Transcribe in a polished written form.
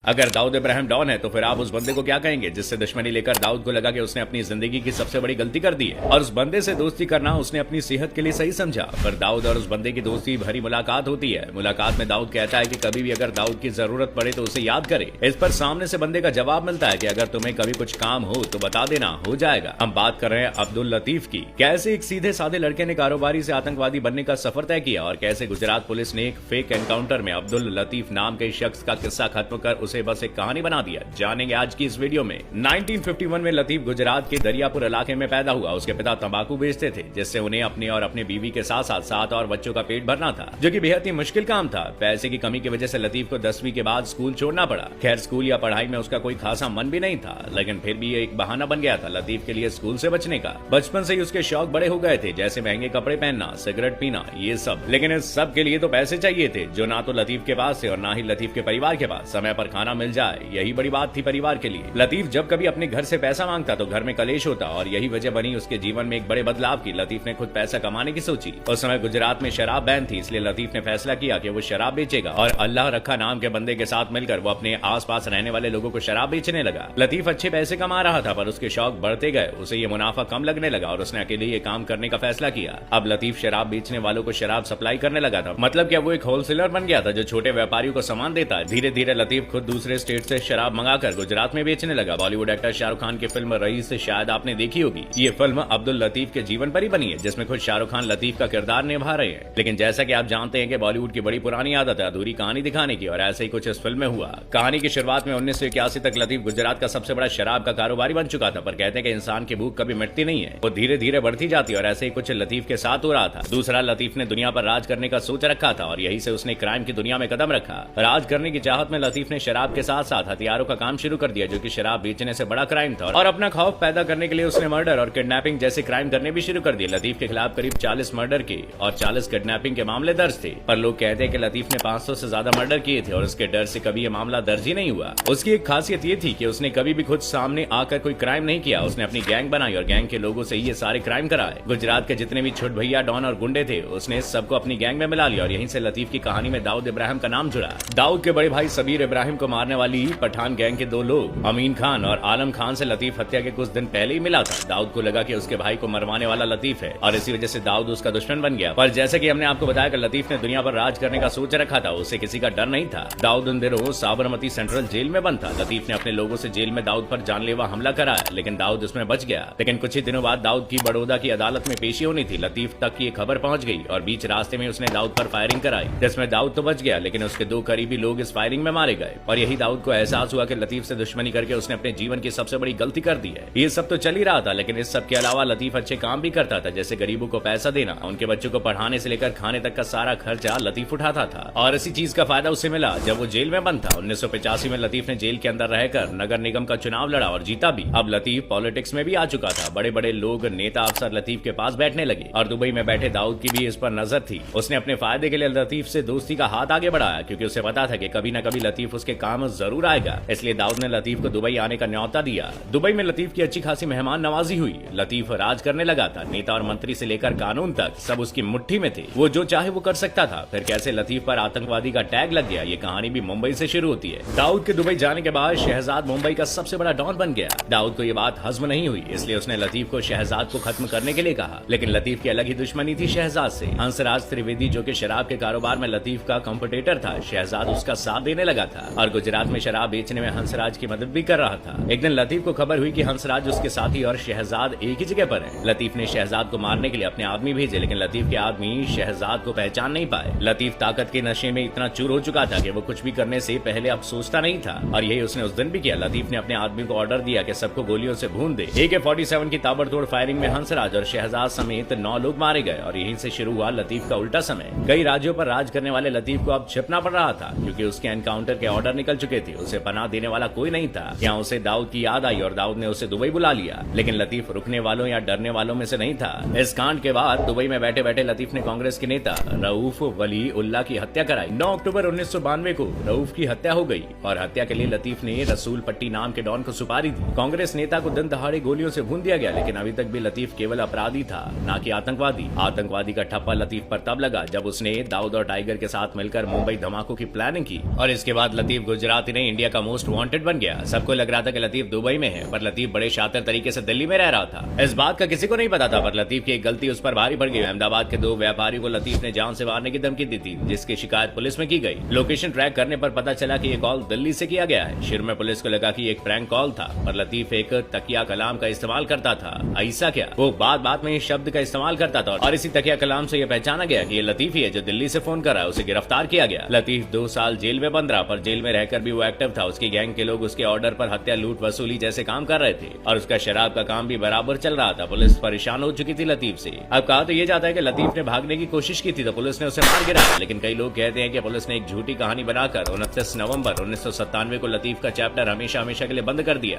अगर दाऊद इब्राहिम डॉन है तो फिर आप उस बंदे को क्या कहेंगे जिससे दुश्मनी लेकर दाऊद को लगा कि उसने अपनी जिंदगी की सबसे बड़ी गलती कर दी है और उस बंदे से दोस्ती करना उसने अपनी सेहत के लिए सही समझा। पर दाऊद और उस बंदे की दोस्ती भरी मुलाकात होती है। मुलाकात में दाऊद कहता है कि कभी भी अगर दाऊद की जरूरत पड़े तो उसे याद करे। इस पर सामने से बंदे का जवाब मिलता है कि अगर तुम्हें कभी कुछ काम हो तो बता देना, हो जाएगा। हम बात कर रहे हैं अब्दुल लतीफ की। कैसे एक सीधे साधे लड़के ने कारोबारी से आतंकवादी बनने का सफर तय किया और कैसे गुजरात पुलिस ने एक फेक एनकाउंटर में अब्दुल लतीफ नाम के शख्स का किस्सा खत्म कर उसे बस एक कहानी बना दिया, जानेंगे आज की इस वीडियो में। 1951 में लतीफ गुजरात के दरियापुर इलाके में पैदा हुआ। उसके पिता तंबाकू बेचते थे जिससे उन्हें अपने और अपने बीवी के साथ साथ 7 और बच्चों का पेट भरना था, जो कि बेहद ही मुश्किल काम था। पैसे की कमी की वजह से लतीफ को 10वीं के बाद स्कूल छोड़ना पड़ा। खैर, स्कूल या पढ़ाई में उसका कोई खासा मन भी नहीं था, लेकिन फिर भी ये एक बहाना बन गया था लतीफ के लिए स्कूल से बचने का। बचपन से ही उसके शौक बड़े हो गए थे, जैसे महंगे कपड़े पहनना, सिगरेट पीना, ये सब। लेकिन इस सब के लिए तो पैसे चाहिए थे, जो ना तो लतीफ के पास थे और ना ही लतीफ के परिवार के पास। समय पर खाना मिल जाए, यही बड़ी बात थी परिवार के लिए। लतीफ जब कभी अपने घर से पैसा मांगता तो घर में कलेश होता और यही वजह बनी उसके जीवन में एक बड़े बदलाव की। लतीफ ने खुद पैसा कमाने की सोची। उस समय गुजरात में शराब बैन थी, इसलिए लतीफ ने फैसला किया कि वो शराब बेचेगा और अल्लाह रखा नाम के बंदे के साथ मिलकर वो अपने आसपास रहने वाले लोगों को शराब बेचने लगा। लतीफ अच्छे पैसे कमा रहा था, पर उसके शौक बढ़ते गए। उसे ये मुनाफा कम लगने लगा और उसने अकेले ये काम करने का फैसला किया। अब लतीफ शराब बेचने वालों को शराब सप्लाई करने लगा था। मतलब क्या वो एक होलसेलर बन गया था जो छोटे व्यापारियों को सामान देता है। धीरे धीरे लतीफ खुद दूसरे स्टेट से शराब मंगाकर गुजरात में बेचने लगा। बॉलीवुड एक्टर शाहरुख खान की फिल्म रईस शायद आपने देखी होगी। ये फिल्म अब्दुल लतीफ के जीवन पर ही बनी है, जिसमें खुद शाहरुख खान लतीफ का किरदार निभा रहे हैं। लेकिन जैसा कि आप जानते हैं कि बॉलीवुड की बड़ी पुरानी आदत है अधूरी कहानी दिखाने की, और ऐसे ही कुछ इस फिल्म में हुआ। कहानी की शुरुआत में 1981 तक लतीफ गुजरात का सबसे बड़ा शराब का कारोबारी बन चुका था, पर कहते हैं कि इंसान की भूख कभी मिटती नहीं है, वो धीरे धीरे बढ़ती जाती है और ऐसे ही कुछ लतीफ के साथ हो रहा था। दूसरा, लतीफ ने दुनिया पर राज करने का सोच रखा था और यही से उसने क्राइम की दुनिया में कदम रखा। राज करने की चाहत में लतीफ ने शराब के साथ साथ हथियारों का काम शुरू कर दिया, जो कि शराब बेचने से बड़ा क्राइम था, और अपना खौफ पैदा करने के लिए उसने मर्डर और किडनैपिंग जैसे क्राइम करने भी शुरू कर दिए। लतीफ के खिलाफ करीब 40 मर्डर के और 40 किडनैपिंग के मामले दर्ज थे, पर लोग कहते हैं कि लतीफ ने 500 से ज्यादा मर्डर किए थे और उसके डर से कभी ये मामला दर्ज ही नहीं हुआ। उसकी एक खासियत ये थी कि उसने कभी भी खुद सामने आकर कोई क्राइम नहीं किया। उसने अपनी गैंग बनाई और गैंग के लोगों से ये सारे क्राइम कराए। गुजरात के जितने भी छोट भैया, डॉन और गुंडे थे, उसने सबको अपनी गैंग में मिला लिया और यहीं से लतीफ की कहानी में दाऊद इब्राहिम का नाम जुड़ा। दाऊद के बड़े भाई सबीर इब्राहिम को मारने वाली पठान गैंग के 2 लोग अमीन खान और आलम खान से लतीफ हत्या के कुछ दिन पहले ही मिला था। दाऊद को लगा कि उसके भाई को मरवाने वाला लतीफ है और इसी वजह से दाऊद उसका दुश्मन बन गया। पर जैसे कि हमने आपको बताया कि लतीफ ने दुनिया पर राज करने का सोच रखा था, उसे किसी का डर नहीं था। दाऊद उन दिनों साबरमती सेंट्रल जेल में बंद था। लतीफ ने अपने लोगों से जेल में दाऊद पर जानलेवा हमला कराया, लेकिन दाऊद उसमें बच गया। लेकिन कुछ ही दिनों बाद दाऊद की बड़ौदा की अदालत में पेशी होनी थी। लतीफ तक ये खबर पहुंच गई और बीच रास्ते में उसने दाऊद पर फायरिंग कराई, जिसमें दाऊद तो बच गया, लेकिन उसके 2 करीबी लोग इस फायरिंग में मारे गए। और यही दाऊद को एहसास हुआ कि लतीफ से दुश्मनी करके उसने अपने जीवन की सबसे बड़ी गलती कर दी है। ये सब तो चल ही रहा था, लेकिन इस सब के अलावा लतीफ अच्छे काम भी करता था, जैसे गरीबों को पैसा देना, उनके बच्चों को पढ़ाने से लेकर खाने तक का सारा खर्चा लतीफ उठाता था। और इसी चीज का फायदा उसे मिला जब वो जेल में बंद था। 1985 में लतीफ ने जेल के अंदर रहकर नगर निगम का चुनाव लड़ा और जीता भी। अब लतीफ पॉलिटिक्स में भी आ चुका था। बड़े बड़े लोग, नेता, अफसर लतीफ के पास बैठने लगे और दुबई में बैठे दाऊद की भी इस पर नजर थी। उसने अपने फायदे के लिए लतीफ से दोस्ती का हाथ आगे बढ़ाया, क्योंकि उसे पता था कि कभी न कभी लतीफ उसके काम जरूर आएगा। इसलिए दाऊद ने लतीफ को दुबई आने का न्योता दिया। दुबई में लतीफ की अच्छी खासी मेहमान नवाजी हुई। लतीफ राज करने लगा था। नेता और मंत्री से लेकर कानून तक सब उसकी मुट्ठी में थे। वो जो चाहे वो कर सकता था। फिर कैसे लतीफ पर आतंकवादी का टैग लग गया, ये कहानी भी मुंबई से शुरू होती है। दाऊद के दुबई जाने के बाद शहजाद मुंबई का सबसे बड़ा डॉन बन गया। दाऊद को ये बात हजम नहीं हुई, इसलिए उसने लतीफ को शहजाद को खत्म करने के लिए कहा। लेकिन लतीफ की अलग ही दुश्मनी थी शहजाद से। हंसराज त्रिवेदी, जो कि शराब के कारोबार में लतीफ का कॉम्पिटिटर था, शहजाद उसका साथ देने लगा था और गुजरात में शराब बेचने में हंसराज की मदद भी कर रहा था। एक दिन लतीफ को खबर हुई कि हंसराज, उसके साथी और शहजाद एक ही जगह पर है। लतीफ ने शहजाद को मारने के लिए अपने आदमी भेजे, लेकिन लतीफ के आदमी शहजाद को पहचान नहीं पाए। लतीफ ताकत के नशे में इतना चूर हो चुका था कि वो कुछ भी करने से पहले अब सोचता नहीं था, और यही उसने उस दिन भी किया। लतीफ ने अपने आदमी को ऑर्डर दिया कि सबको गोलियों से भून दे। AK-47 की ताबड़तोड़ फायरिंग में हंसराज और शहजाद समेत 9 लोग मारे गए और यहीं से शुरू हुआ लतीफ का उल्टा समय। कई राज्यों पर राज करने वाले लतीफ को अब छिपना पड़ रहा था, क्योंकि उसके एनकाउंटर के ऑर्डर निकल चुके थे। उसे पनाह देने वाला कोई नहीं था। यहाँ उसे दाऊद की याद आई और दाऊद ने उसे दुबई बुला लिया, लेकिन लतीफ रुकने वालों या डरने वालों में से नहीं था। इस कांड के बाद दुबई में बैठे बैठे लतीफ ने कांग्रेस के नेता रऊफ वली उल्लाह की हत्या कराई। 9 अक्टूबर 1992 को रऊफ की हत्या हो गई और हत्या के लिए लतीफ ने रसूल पट्टी नाम के डॉन को सुपारी दी। कांग्रेस नेता को दिन दहाड़े गोलियों से भून दिया गया, लेकिन अभी तक भी लतीफ केवल अपराधी था, न कि आतंकवादी। आतंकवादी का ठप्पा लतीफ पर तब लगा जब उसने दाऊद और टाइगर के साथ मिलकर मुंबई धमाकों की प्लानिंग की, और इसके बाद लतीफ गुजराती ने इंडिया का मोस्ट वांटेड बन गया। सबको लग रहा था कि लतीफ दुबई में है, पर लतीफ बड़े शातिर तरीके से दिल्ली में रह रहा था। इस बात का किसी को नहीं पता था, पर लतीफ की एक गलती उस पर भारी पड़ गई। अहमदाबाद के 2 व्यापारियों को लतीफ ने जान से मारने की धमकी दी थी, जिसकी शिकायत पुलिस में की गई। लोकेशन ट्रैक करने पर पता चला कि ये कॉल दिल्ली से किया गया है। शुरू में पुलिस को लगा कि एक प्रैंक कॉल था, पर लतीफ एक तकिया कलाम का इस्तेमाल करता था। ऐसा क्या, वो बात में इस शब्द का इस्तेमाल करता था और इसी तकिया कलाम से यह पहचाना गया कि ये लतीफ ही है जो दिल्ली से फोन कर रहा है। उसे गिरफ्तार किया गया। लतीफ 2 साल जेल में बंद रहा, पर जेल में रहकर भी वो एक्टिव था। उसकी गैंग के लोग उसके ऑर्डर पर हत्या, लूट, वसूली जैसे काम कर रहे थे और उसका शराब का काम भी बराबर चल रहा था। पुलिस परेशान हो चुकी थी लतीफ से। अब कहा तो ये जाता है कि लतीफ ने भागने की कोशिश की थी तो पुलिस ने उसे मार गिराया, लेकिन कई लोग कहते हैं कि पुलिस ने एक झूठी कहानी बनाकर 29 नवंबर 1997 को लतीफ का चैप्टर हमेशा के लिए बंद कर दिया।